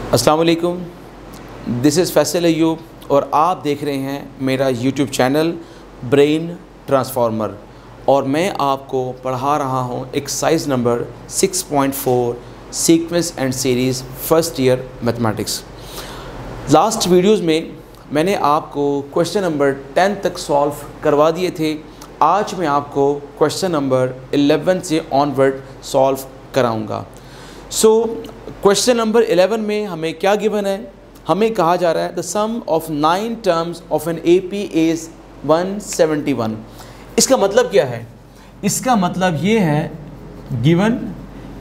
अस्सलाम वालेकुम, this is Faisal अय्यूब और आप देख रहे हैं मेरा यूट्यूब चैनल ब्रेन ट्रांसफार्मर और मैं आपको पढ़ा रहा हूं exercise number 6.4 sequence and series first year mathematics. Last videos में मैंने आपको क्वेश्चन नंबर 10 तक सॉल्व करवा दिए थे। आज मैं आपको क्वेश्चन नंबर 11 से ऑनवर्ड सॉल्व कराऊंगा। क्वेश्चन नंबर 11 में हमें क्या गिवन है? हमें कहा जा रहा है the sum of 9 terms of an AP is 171। इसका मतलब क्या है? इसका मतलब ये है गिवन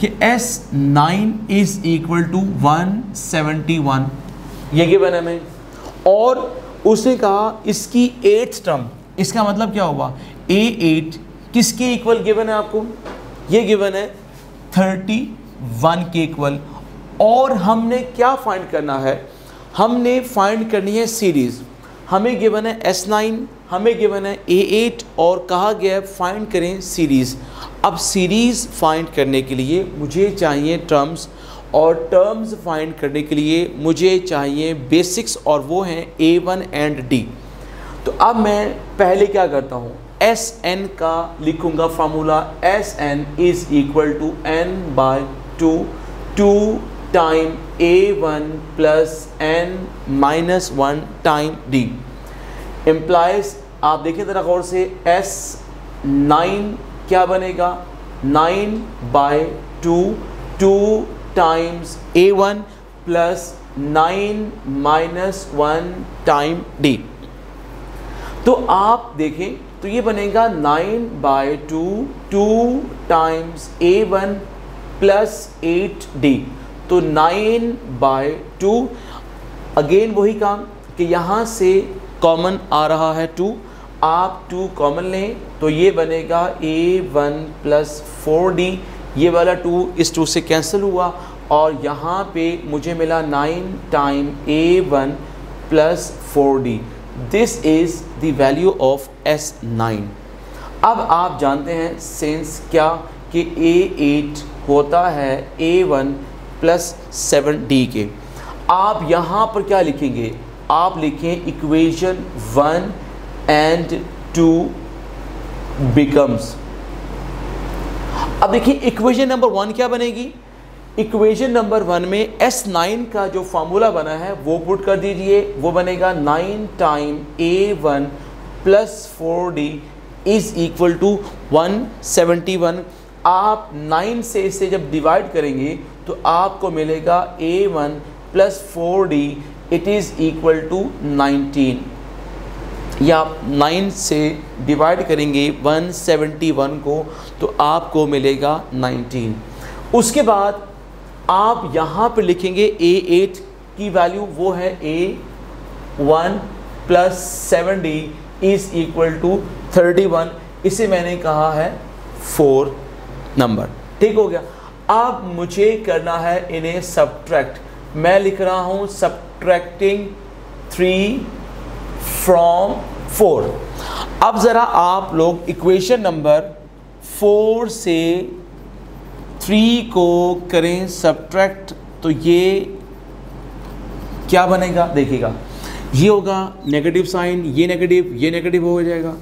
कि S9 इज़ इक्वल टू 171, ये गिवन है हमें। और उसने कहा इसकी 8th टर्म, इसका मतलब क्या हुआ? A8 किसके इक्वल गिवन है आपको? ये गिवन है 31 के इक्वल। और हमने क्या फाइंड करना है? हमने फाइंड करनी है सीरीज़। हमें गिवन है S9, हमें गिवन है A8 और कहा गया है फाइंड करें सीरीज़। अब सीरीज़ फाइंड करने के लिए मुझे चाहिए टर्म्स, और टर्म्स फाइंड करने के लिए मुझे चाहिए बेसिक्स, और वो हैं A1 एंड D। तो अब मैं पहले क्या करता हूँ, Sn का लिखूँगा formula. Sn is equal to n/2 2 time A1 plus n-1 time D implies. आप देखिए ज़रा गौर से, S9 क्या बनेगा? 9/2 2 times A1 plus 9-1 time D। तो आप देखें तो ये बनेगा 9/2 2 टाइम्स A1 प्लस 8D। तो 9/2, अगेन वही काम कि यहाँ से कॉमन आ रहा है 2, आप 2 कॉमन लें तो ये बनेगा A1 प्लस 4D। ये वाला 2 इस 2 से कैंसिल हुआ और यहाँ पे मुझे मिला 9 time A1 plus 4D। This is the value of S9। अब आप जानते हैं सेंस क्या कि A8 होता है A1 प्लस 7D के। आप यहाँ पर क्या लिखेंगे? आप लिखें इक्वेशन 1 एंड 2 बिकम्स। अब देखिए इक्वेशन नंबर 1 क्या बनेगी? इक्वेशन नंबर 1 में S9 का जो फार्मूला बना है वो पुट कर दीजिए। वो बनेगा 9 time A1 plus 4D is equal to 171। आप 9 से इसे जब डिवाइड करेंगे तो आपको मिलेगा A1 plus 4D it is equal to 19। या आप 9 से डिवाइड करेंगे 171 को तो आपको मिलेगा 19। उसके बाद आप यहाँ पर लिखेंगे A8 की वैल्यू, वो है A1 plus 7D is equal to 31। इसे मैंने कहा है 4 नंबर। ठीक हो गया। अब मुझे करना है इन्हें सब्ट्रैक्ट। मैं लिख रहा हूँ सब्ट्रैक्टिंग 3 फ्रॉम 4। अब ज़रा आप लोग इक्वेशन नंबर 4 से 3 को करें सब्ट्रैक्ट, तो ये क्या बनेगा? देखिएगा, ये होगा नेगेटिव साइन, ये नेगेटिव हो जाएगा,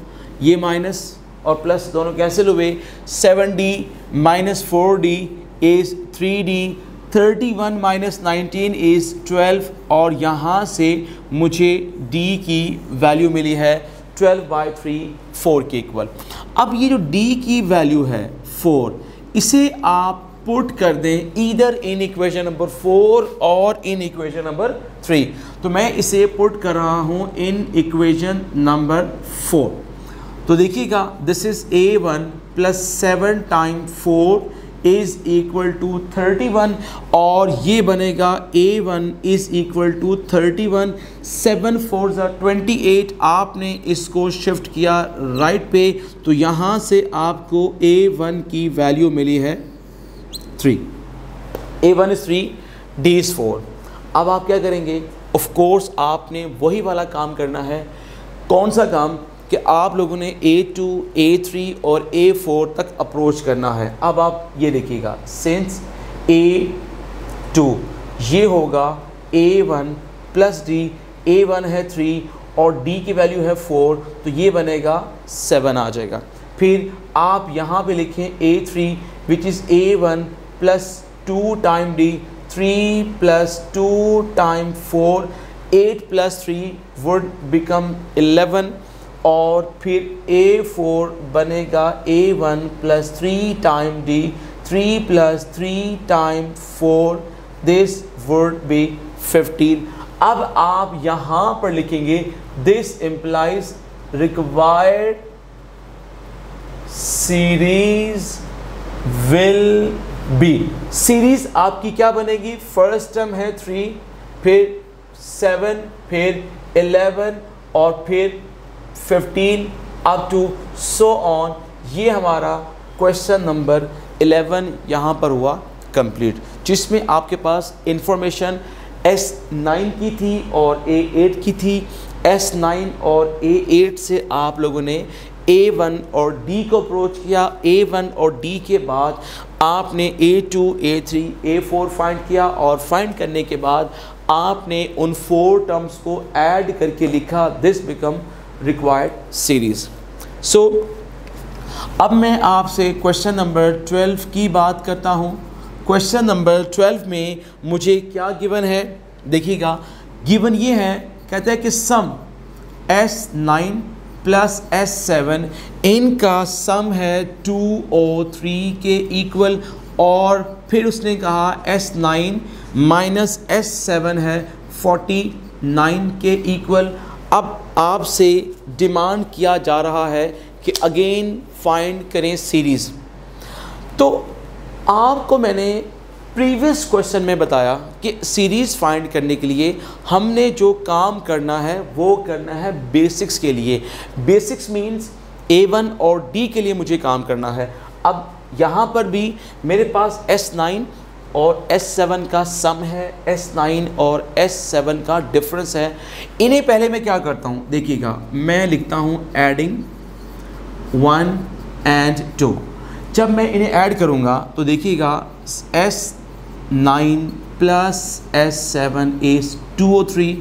ये माइनस और प्लस दोनों कैंसिल हुए। 7D minus 4D is 3D, 31 minus 19 is 12, और यहाँ से मुझे D की वैल्यू मिली है 12/3 4 के इक्वल। अब ये जो D की वैल्यू है 4, इसे आप पुट कर दें ईदर इन इक्वेशन नंबर 4 और इन इक्वेशन नंबर 3। तो मैं इसे पुट कर रहा हूँ इन इक्वेशन नंबर 4। तो देखिएगा, this is A1 plus 7 time 4 is equal to 31, और ये बनेगा A1 इज़ इक्वल टू 31। 7 4 28। आपने इसको शिफ्ट किया राइट पे, तो यहाँ से आपको A1 की वैल्यू मिली है 3। A1 is 3, D is 4। अब आप क्या करेंगे? ऑफ कोर्स आपने वही वाला काम करना है। कौन सा काम? कि आप लोगों ने A2, A3 और A4 तक अप्रोच करना है। अब आप ये देखिएगा, सिंस A2 ये होगा A1 प्लस डी, A1 है 3 और D की वैल्यू है 4, तो ये बनेगा 7 आ जाएगा। फिर आप यहाँ पे लिखें A3 which is A1 plus 2 time D, 3 plus 2 time 4, 8 plus 3 would become 11 और फिर A4 बनेगा A1 plus 3 time D, 3 plus 3 time 4, this would B 15। अब आप यहाँ पर लिखेंगे this implies required series will be. Series आपकी क्या बनेगी? फर्स्ट टर्म है 3, फिर 7, फिर 11 और फिर 15 अप टू सो ऑन। ये हमारा क्वेश्चन नंबर 11 यहाँ पर हुआ कंप्लीट, जिसमें आपके पास इंफॉर्मेशन S9 की थी और A8 की थी। S9 और A8 से आप लोगों ने A1 और D को अप्रोच किया। A1 और D के बाद आपने A2, A3, A4 फाइंड किया और फाइंड करने के बाद आपने उन 4 टर्म्स को ऐड करके लिखा, दिस बिकम रिक्वायर्ड सीरीज। सो अब मैं आपसे क्वेश्चन नंबर 12 की बात करता हूँ। क्वेश्चन नंबर 12 में मुझे क्या गिवन है? देखिएगा, गिवन ये है, कहता है कि सम S9 प्लस S7 इनका सम है 203 के इक्वल, और फिर उसने कहा S9 माइनस S7 है 49 के इक्वल। अब आपसे डिमांड किया जा रहा है कि अगेन फाइंड करें सीरीज़। तो आपको मैंने प्रीवियस क्वेश्चन में बताया कि सीरीज़ फाइंड करने के लिए हमने जो काम करना है वो करना है बेसिक्स के लिए। बेसिक्स मीन्स A1 और D के लिए मुझे काम करना है। अब यहाँ पर भी मेरे पास S9 और S7 का सम है, S9 और S7 का डिफरेंस है। इन्हें पहले मैं क्या करता हूँ, देखिएगा, मैं लिखता हूँ एडिंग 1 and 2। जब मैं इन्हें ऐड करूँगा तो देखिएगा S9 plus S7 is 203,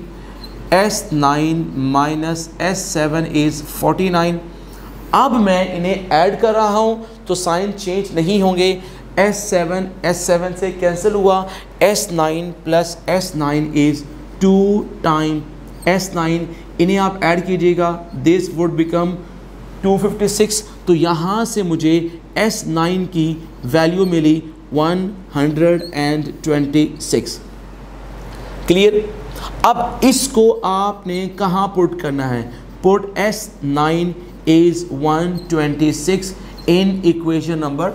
S9 minus S7 is 49। अब मैं इन्हें ऐड कर रहा हूँ तो साइन चेंज नहीं होंगे। S7 से कैंसिल हुआ, S9 plus S9 is 2 time S9। इन्हें आप ऐड कीजिएगा, दिस वुड बिकम 256। तो यहाँ से मुझे S9 की वैल्यू मिली 126। क्लियर? अब इसको आपने कहाँ पुट करना है? Put S9 is 126 in equation number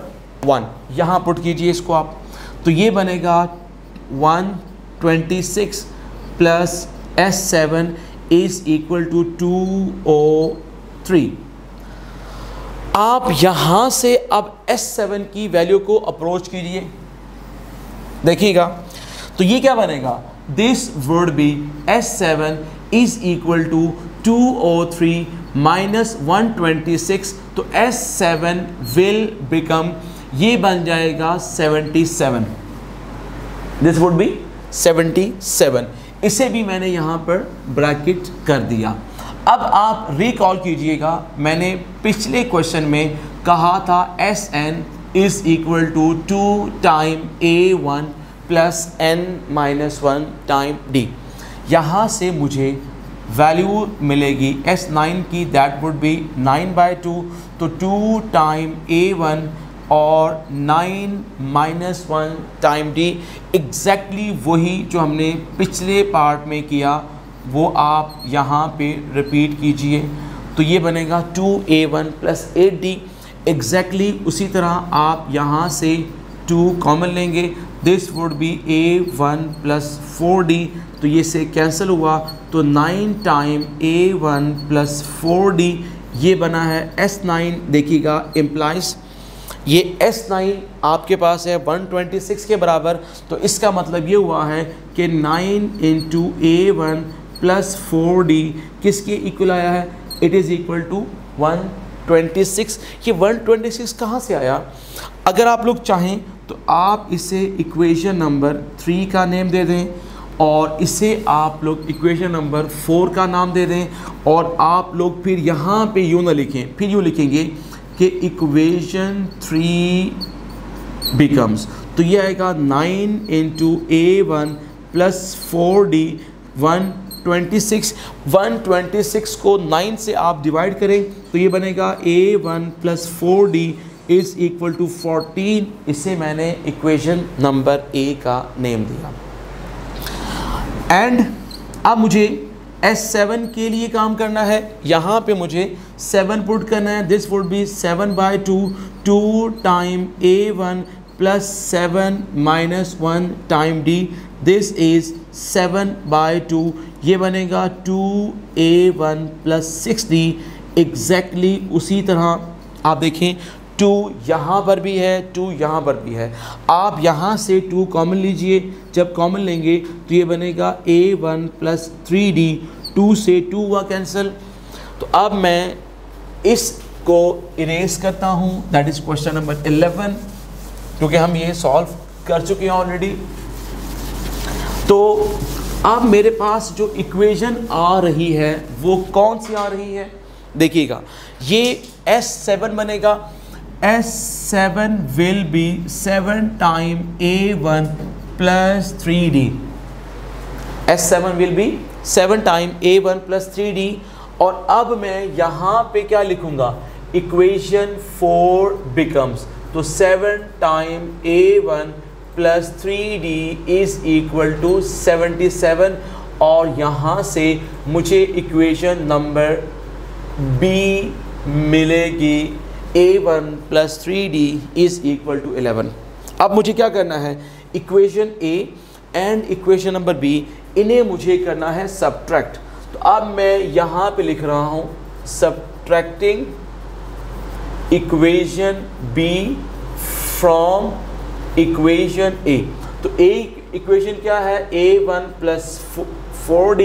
1। यहाँ पुट कीजिए इसको आप, तो ये बनेगा 126 plus S7 is equal to 203। आप यहाँ से अब S7 की वैल्यू को अप्रोच कीजिए, देखिएगा, तो ये क्या बनेगा? This would be S7 is equal to 203 minus 126। तो S7 विल बिकम, ये बन जाएगा 77। This would be 77। इसे भी मैंने यहाँ पर ब्रैकेट कर दिया। अब आप रिकॉल कीजिएगा, मैंने पिछले क्वेश्चन में कहा था Sn is equal to 2 time A1 plus n minus 1 time D। यहाँ से मुझे वैल्यू मिलेगी S9 की, दैट वुड बी 9/2। तो 2 टाइम A1 और 9 माइनस 1 टाइम D, एग्जैक्टली वही जो हमने पिछले पार्ट में किया वो आप यहाँ पे रिपीट कीजिए। तो ये बनेगा 2A1 प्लस 8D। एग्जैक्टली उसी तरह आप यहाँ से 2 कॉमन लेंगे, this would B A1 plus 4D। तो ये से कैंसिल हुआ, तो 9 टाइम A1 प्लस 4D ये बना है S9। देखिएगा, इम्प्लाइज ये S9 आपके पास है 126 के बराबर। तो इसका मतलब ये हुआ है कि 9 इंटू A1 प्लस 4D किसके इक्वल आया है? It is equal to 126। ये 126 कहाँ से आया? अगर आप लोग चाहें तो आप इसे इक्वेशन नंबर 3 का नेम दे दें और इसे आप लोग इक्वेशन नंबर 4 का नाम दे दें, और आप लोग फिर यहाँ पे यूँ ना लिखें, फिर यूँ लिखेंगे कि इक्वेशन 3 बिकम्स, तो ये आएगा 9 इंटू A1 प्लस 4D 126। 126 को 9 से आप डिवाइड करें तो ये बनेगा A1 plus 4D is equal to 14। इसे मैंने इक्वेशन नंबर A का नेम दिया। एंड अब मुझे S7 के लिए काम करना है। यहाँ पे मुझे 7 पुट करना है। This would B 7/2 2 time A1 plus 7 minus 1 time D। This is 7/2, ये बनेगा 2A1 प्लस 6D। एग्जैक्टली उसी तरह आप देखें 2 यहाँ पर भी है, 2 यहाँ पर भी है। आप यहाँ से 2 कॉमन लीजिए, जब कॉमन लेंगे तो ये बनेगा A1 प्लस 3D। 2 से 2 हुआ कैंसिल। तो अब मैं इसको इरेज करता हूँ, दैट इज़ क्वेश्चन नंबर 11, क्योंकि हम ये सॉल्व कर चुके हैं ऑलरेडी। तो अब मेरे पास जो इक्वेशन आ रही है वो कौन सी आ रही है, देखिएगा ये S7 बनेगा। S7 will be 7 time A1 plus 3D। S7 will be 7 time A1 plus 3D। और अब मैं यहाँ पे क्या लिखूँगा, इक्वेशन 4 बिकम्स, तो 7 time A1 plus 3D is equal to 77। और यहाँ से मुझे इक्वेशन नंबर B मिलेगी, A1 plus 3D is equal to 11। अब मुझे क्या करना है, equation A and equation number B, इन्हें मुझे करना है सब्ट्रैक्ट। तो अब मैं यहाँ पे लिख रहा हूँ subtracting equation B from equation A। तो A इक्वेशन क्या है, A1 plus 4D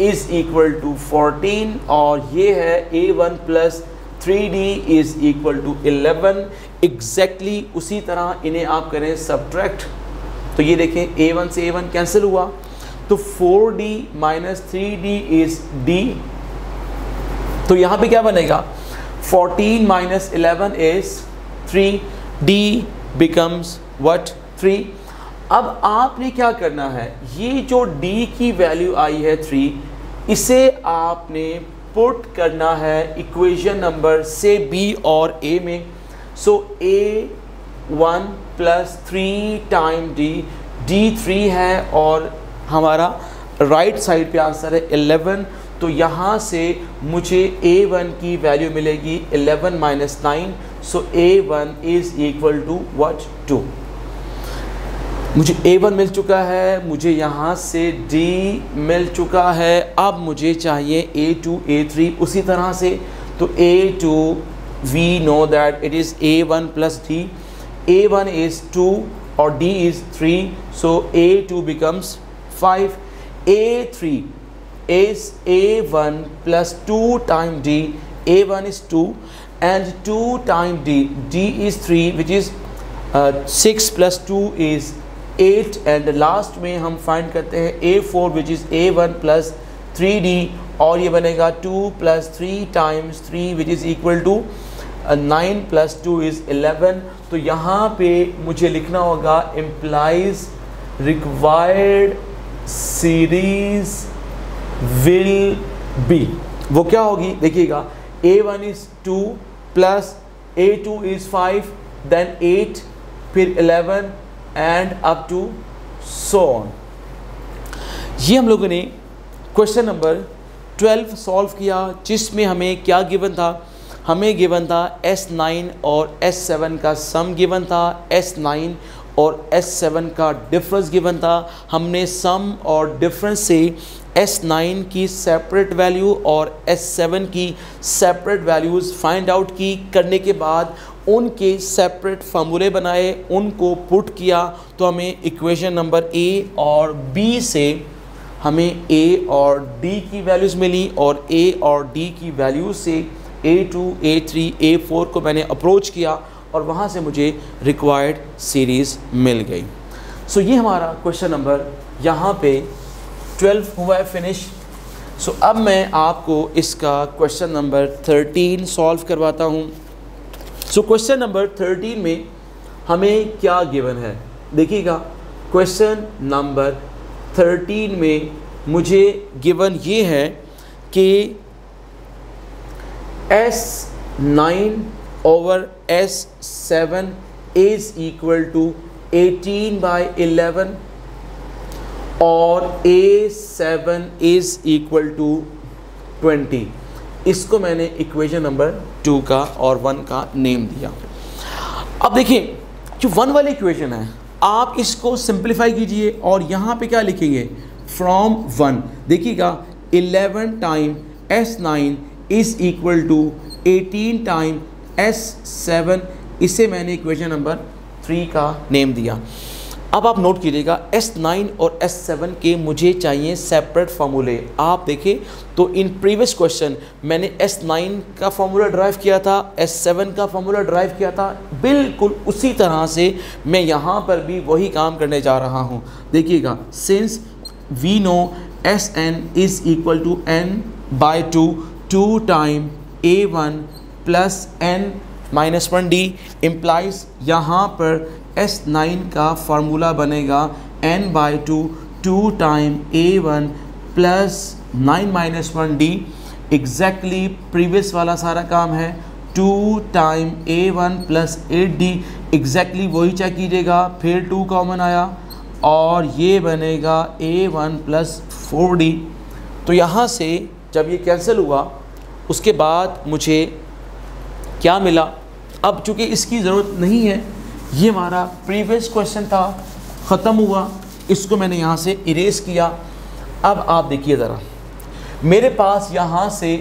is equal to 14, और ये है A1 plus 3D is equal to 11। Exactly उसी तरह इन्हें आप करें सब्ट्रैक्ट। तो ये देखें A1 से A1 कैंसिल हुआ, तो 4D minus 3D is D। तो यहाँ पे क्या बनेगा, 14 minus 11 is 3, D becomes what 3। अब आपने क्या करना है, ये जो D की वैल्यू आई है 3, इसे आपने पुट करना है इक्वेशन नंबर से B और A में। सो A1 plus 3 time D, D 3 है और हमारा राइट साइड पे आंसर है 11। तो यहाँ से मुझे A1 की वैल्यू मिलेगी 11 minus 9। So A1 is equal to what 2। मुझे A1 मिल चुका है, मुझे यहाँ से D मिल चुका है। अब मुझे चाहिए A2 A3 उसी तरह से। तो A2 we know that it is A1 plus D। A1 is 2 और D is 3, so A2 becomes 5। A3 is A1 plus 2 time D. A1 is 2 and 2 time D. D is 3, which is 6 plus 2 is 8, and last में हम find करते हैं A4 which is A1 plus 3D, और ये बनेगा 2 plus 3 times 3 which is equal to 9 plus 2 is 11। तो यहाँ पे मुझे लिखना होगा implies required series will be, वो क्या होगी देखिएगा, A1 is 2 plus A2 is 5 then 8 फिर 11 and up to so on। ये हम लोगों ने क्वेश्चन नंबर 12 सॉल्व किया, जिसमें हमें क्या गिवन था, हमें गिवन था S9 और S7 का सम गिवन था, S9 और S7 का डिफरेंस गिवन था। हमने सम और डिफरेंस से S9 की सेपरेट वैल्यू और S7 की सेपरेट वैल्यूज़ फाइंड आउट की। करने के बाद उनके सेपरेट फार्मूले बनाए, उनको पुट किया, तो हमें इक्वेशन नंबर A और B से हमें A और D की वैल्यूज़ मिली, और A और D की वैल्यूज़ से A2, A3, A4 को मैंने अप्रोच किया और वहाँ से मुझे रिक्वायर्ड सीरीज़ मिल गई। सो ये हमारा क्वेश्चन नंबर यहाँ पे 12 हुआ है फिनिश। सो अब मैं आपको इसका क्वेश्चन नंबर 13 सॉल्व करवाता हूँ। सो क्वेश्चन नंबर 13 में हमें क्या गिवन है, देखिएगा। क्वेश्चन नंबर 13 में मुझे गिवन ये है कि S9 over S7 is equal to 18/11 और A7 इज़ इक्वल टू 20। इसको मैंने इक्वेशन नंबर 2 का और 1 का नेम दिया। अब देखिए, जो 1 वाली इक्वेशन है, आप इसको सिंप्लीफाई कीजिए और यहाँ पे क्या लिखेंगे, फ्रॉम 1। देखिएगा, 11 time S9 is equal to 18 time S7, इसे मैंने इक्वेशन नंबर 3 का नेम दिया। अब आप नोट कीजिएगा, S9 और S7 के मुझे चाहिए सेपरेट फार्मूले। आप देखें तो इन प्रीवियस क्वेश्चन मैंने S9 का फार्मूला ड्राइव किया था, S7 का फार्मूला ड्राइव किया था, बिल्कुल उसी तरह से मैं यहाँ पर भी वही काम करने जा रहा हूँ। देखिएगा, since we know Sn is equal to n/2 2 time A1 plus n-1d implies यहाँ पर S9 का फार्मूला बनेगा n/2 2 time A1 plus 9-1d। Exactly previous वाला सारा काम है, 2 time A1 plus 8d, exactly वही चेक कीजिएगा। फिर 2 कॉमन आया और ये बनेगा A1 प्लस 4d। तो यहाँ से जब ये कैंसिल हुआ उसके बाद मुझे क्या मिला, अब चूँकि इसकी ज़रूरत नहीं है, ये हमारा प्रीवियस क्वेश्चन था, ख़त्म हुआ, इसको मैंने यहाँ से इरेज किया। अब आप देखिए ज़रा, मेरे पास यहाँ से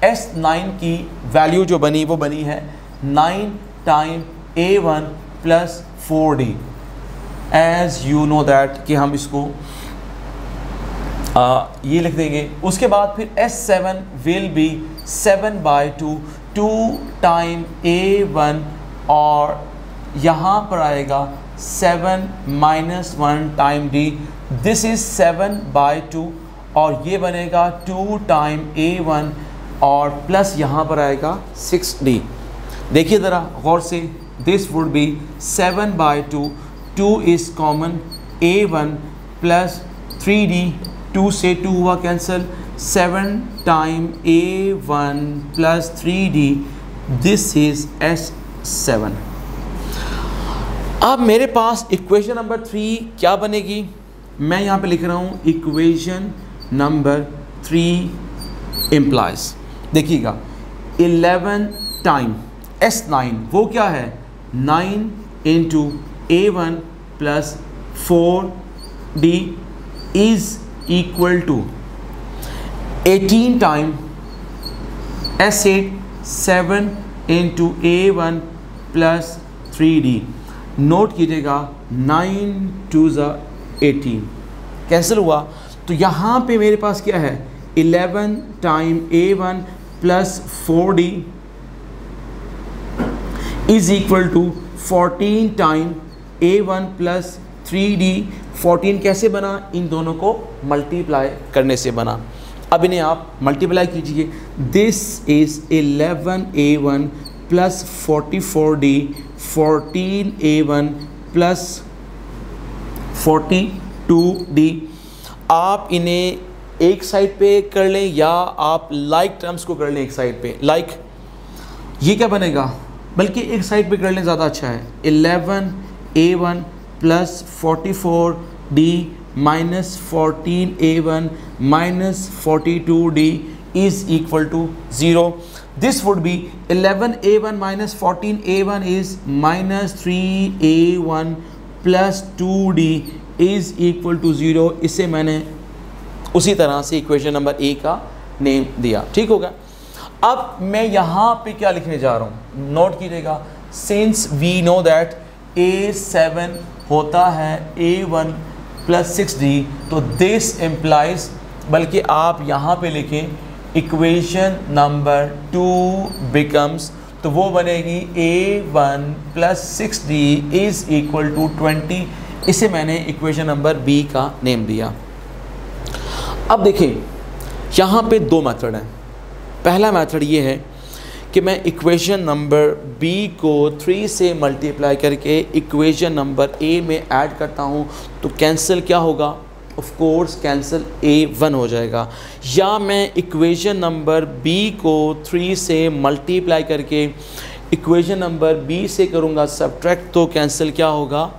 S9 की वैल्यू जो बनी वो बनी है 9 time A1 plus 4d। As you know that कि हम इसको ये लिख देंगे। उसके बाद फिर S7 will be 7/2 2 time A1 और यहाँ पर आएगा 7-1 टाइम d। दिस इज़ 7/2 और ये बनेगा 2 टाइम A1 और प्लस यहाँ पर आएगा 6d। देखिए ज़रा गौर से, this would B 7/2, 2 is common, A1 plus 3d, 2 से 2 हुआ cancel, 7 time A1 plus 3d, this is S7। अब मेरे पास इक्वेशन नंबर 3 क्या बनेगी, मैं यहाँ पे लिख रहा हूँ इक्वेशन नंबर 3 इम्प्लाइज। देखिएगा, 11 टाइम S9 वो क्या है, 9 into A1 plus 4d is equal to 18 time S8 7 into A1 plus 3d। Note कीजिएगा, 9 2 18 कैंसिल हुआ, तो यहाँ पे मेरे पास क्या है, 11 time A1 plus 4d is equal to 14 time A1 plus 3d। 14 कैसे बना, इन दोनों को मल्टीप्लाई करने से बना। अब इन्हें आप मल्टीप्लाई कीजिए, this is 11 A1 plus 44d, 14 A1 plus 42d। आप इन्हें एक साइड पे कर लें या आप लाइक टर्म्स को कर लें एक साइड पे। लाइक ये क्या बनेगा, बल्कि एक साइड पे कर लें ज़्यादा अच्छा है। 11 A1 plus 44d minus 14 A1 minus 42d is equal to 0। This would be 11 A1 minus 14 A1 is minus 3 A1 plus 2D is equal to 0। इसे मैंने उसी तरह से इक्वेशन नंबर A का नेम दिया, ठीक होगा। अब मैं यहाँ पे क्या लिखने जा रहा हूँ, नोट कीजिएगा, since we know that A7 होता है A1 प्लस 6D, तो दिस इम्प्लाइज, बल्कि आप यहाँ पे लिखें इक्वेशन नंबर 2 बिकम्स, तो वो बनेगी A1 plus 6D is equal to 20। इसे मैंने इक्वेशन नंबर B का नेम दिया। अब देखें यहाँ पे दो मेथड हैं। पहला मेथड ये है कि मैं इक्वेशन नंबर b को 3 से मल्टीप्लाई करके इक्वेशन नंबर a में ऐड करता हूँ, तो कैंसिल क्या होगा? ऑफ कोर्स कैंसिल a1 हो जाएगा। या मैं इक्वेशन नंबर b को 3 से मल्टीप्लाई करके इक्वेशन नंबर b से करूँगा सब्ट्रैक्ट, तो कैंसिल क्या होगा?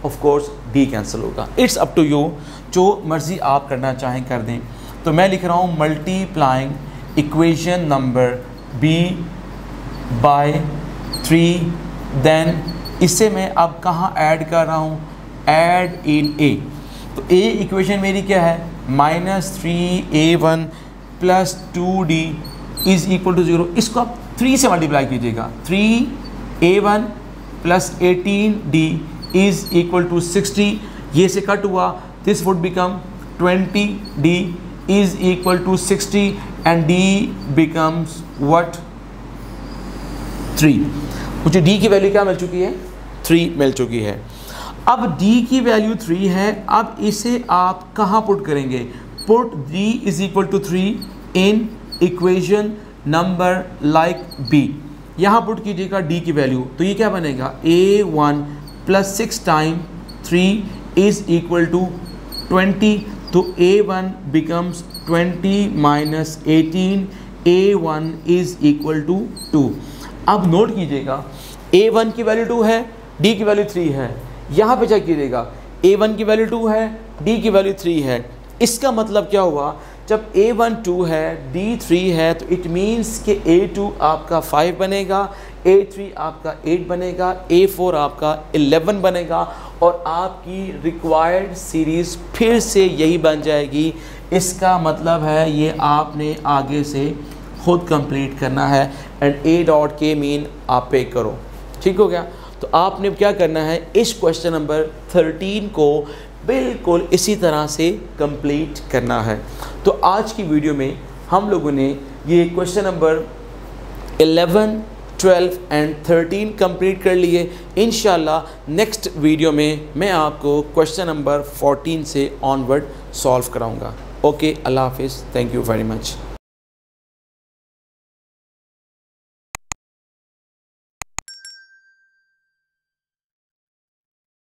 ऑफ कोर्स d कैंसिल होगा। इट्स अप टू यू, जो मर्ज़ी आप करना चाहें कर दें। तो मैं लिख रहा हूँ multiplying equation number b by 3, then इसे मैं अब कहाँ ऐड कर रहा हूँ? Add in a। तो a इक्वेशन मेरी क्या है? -3a1 plus 2d is equal to 0। इसको आप 3 से मल्टीप्लाई कीजिएगा। 3a1 plus 18d is equal to 60। ये से कट हुआ, this would become 20d is equal to 60 and d becomes what? 3। मुझे d की वैल्यू क्या मिल चुकी है? 3 मिल चुकी है। अब d की वैल्यू 3 है। अब इसे आप कहाँ पुट करेंगे? Put d is equal to 3 in equation number like b। यहाँ पुट कीजिएगा d की वैल्यू, तो ये क्या बनेगा? a1 plus 6 time 3 is equal to 20। तो a1 becomes 20 minus 18, a1 is equal to 2। अब नोट कीजिएगा, a1 की वैल्यू 2 है, d की वैल्यू 3 है। यहाँ पे चेक कीजिएगा, a1 की वैल्यू 2 है, d की वैल्यू 3 है। इसका मतलब क्या हुआ? जब a1 2 है, d 3 है, तो इट मीन्स कि a2 आपका 5 बनेगा, a3 आपका 8 बनेगा, a4 आपका 11 बनेगा और आपकी रिक्वायर्ड सीरीज़ फिर से यही बन जाएगी। इसका मतलब है ये आपने आगे से खुद कंप्लीट करना है एंड a डॉट के मीन आप पे करो। ठीक हो गया? तो आपने क्या करना है, इस क्वेश्चन नंबर 13 को बिल्कुल इसी तरह से कंप्लीट करना है। तो आज की वीडियो में हम लोगों ने ये क्वेश्चन नंबर 11, 12 एंड 13 कंप्लीट कर लिए। इंशाल्लाह नेक्स्ट वीडियो में मैं आपको क्वेश्चन नंबर 14 से ऑनवर्ड सॉल्व कराऊंगा। ओके, अल्लाह हाफिज़, थैंक यू वेरी मच।